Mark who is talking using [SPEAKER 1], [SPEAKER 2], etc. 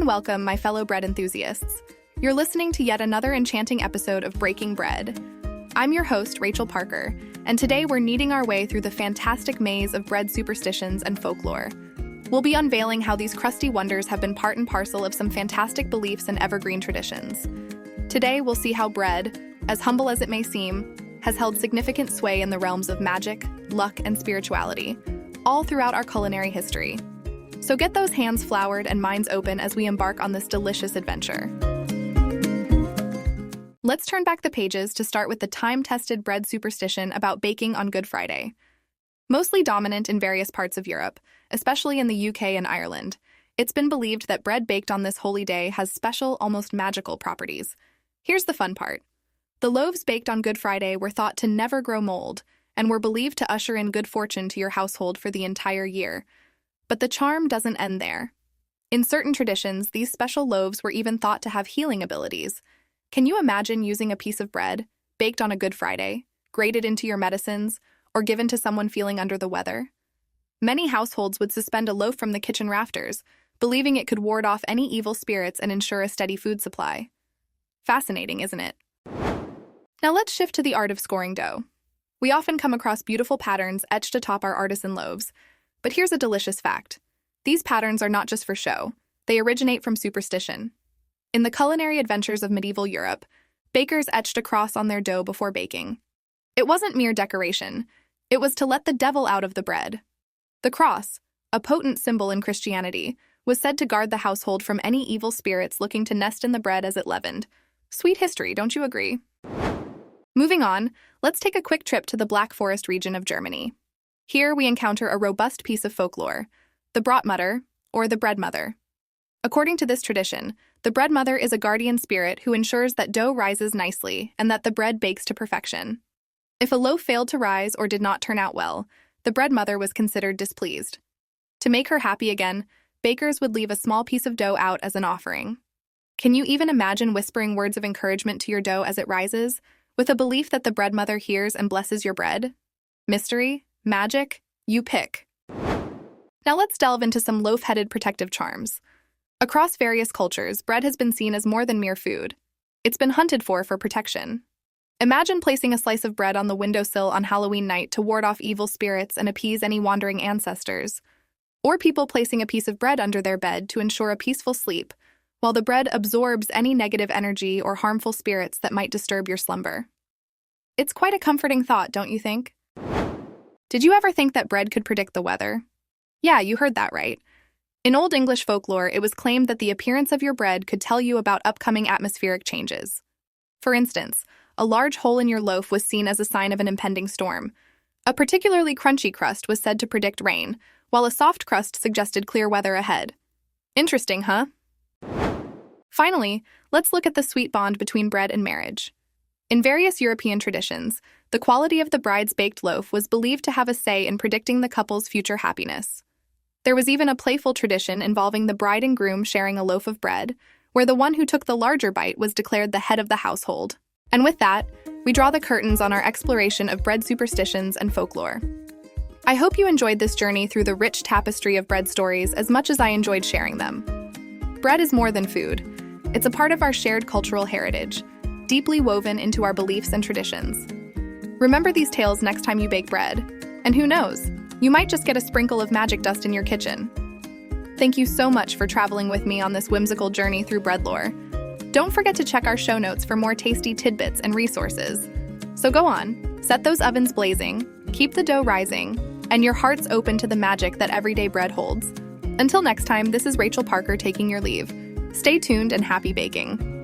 [SPEAKER 1] and welcome, my fellow bread enthusiasts. You're listening to yet another enchanting episode of Breaking Bread. I'm your host, Rachel Parker, and today we're kneading our way through the fantastic maze of bread superstitions and folklore. We'll be unveiling how these crusty wonders have been part and parcel of some fantastic beliefs and evergreen traditions. Today, we'll see how bread, as humble as it may seem, has held significant sway in the realms of magic, luck, and spirituality, all throughout our culinary history. So get those hands floured and minds open as we embark on this delicious adventure. Let's turn back the pages to start with the time-tested bread superstition about baking on Good Friday. Mostly dominant in various parts of Europe, especially in the UK and Ireland, it's been believed that bread baked on this holy day has special, almost magical properties. Here's the fun part. The loaves baked on Good Friday were thought to never grow mold and were believed to usher in good fortune to your household for the entire year. But the charm doesn't end there. In certain traditions, these special loaves were even thought to have healing abilities. Can you imagine using a piece of bread, baked on a Good Friday, grated into your medicines, or given to someone feeling under the weather? Many households would suspend a loaf from the kitchen rafters, believing it could ward off any evil spirits and ensure a steady food supply. Fascinating, isn't it? Now let's shift to the art of scoring dough. We often come across beautiful patterns etched atop our artisan loaves. But here's a delicious fact. These patterns are not just for show. They originate from superstition. In the culinary adventures of medieval Europe, bakers etched a cross on their dough before baking. It wasn't mere decoration. It was to let the devil out of the bread. The cross, a potent symbol in Christianity, was said to guard the household from any evil spirits looking to nest in the bread as it leavened. Sweet history, don't you agree? Moving on, let's take a quick trip to the Black Forest region of Germany. Here we encounter a robust piece of folklore, the Brautmutter, or the bread mother. According to this tradition, the bread mother is a guardian spirit who ensures that dough rises nicely and that the bread bakes to perfection. If a loaf failed to rise or did not turn out well, the bread mother was considered displeased. To make her happy again, bakers would leave a small piece of dough out as an offering. Can you even imagine whispering words of encouragement to your dough as it rises, with a belief that the bread mother hears and blesses your bread? Mystery? Magic? You pick. Now let's delve into some loaf-headed protective charms. Across various cultures, bread has been seen as more than mere food. It's been hunted for protection. Imagine placing a slice of bread on the windowsill on Halloween night to ward off evil spirits and appease any wandering ancestors. Or people placing a piece of bread under their bed to ensure a peaceful sleep, while the bread absorbs any negative energy or harmful spirits that might disturb your slumber. It's quite a comforting thought, don't you think? Did you ever think that bread could predict the weather? Yeah, you heard that right. In Old English folklore, it was claimed that the appearance of your bread could tell you about upcoming atmospheric changes. For instance, a large hole in your loaf was seen as a sign of an impending storm. A particularly crunchy crust was said to predict rain, while a soft crust suggested clear weather ahead. Interesting, huh? Finally, let's look at the sweet bond between bread and marriage. In various European traditions, the quality of the bride's baked loaf was believed to have a say in predicting the couple's future happiness. There was even a playful tradition involving the bride and groom sharing a loaf of bread, where the one who took the larger bite was declared the head of the household. And with that, we draw the curtains on our exploration of bread superstitions and folklore. I hope you enjoyed this journey through the rich tapestry of bread stories as much as I enjoyed sharing them. Bread is more than food. It's a part of our shared cultural heritage, deeply woven into our beliefs and traditions. Remember these tales next time you bake bread, and who knows, you might just get a sprinkle of magic dust in your kitchen. Thank you so much for traveling with me on this whimsical journey through bread lore. Don't forget to check our show notes for more tasty tidbits and resources. So go on, set those ovens blazing, keep the dough rising, and your hearts open to the magic that everyday bread holds. Until next time, this is Rachel Parker taking your leave. Stay tuned and happy baking.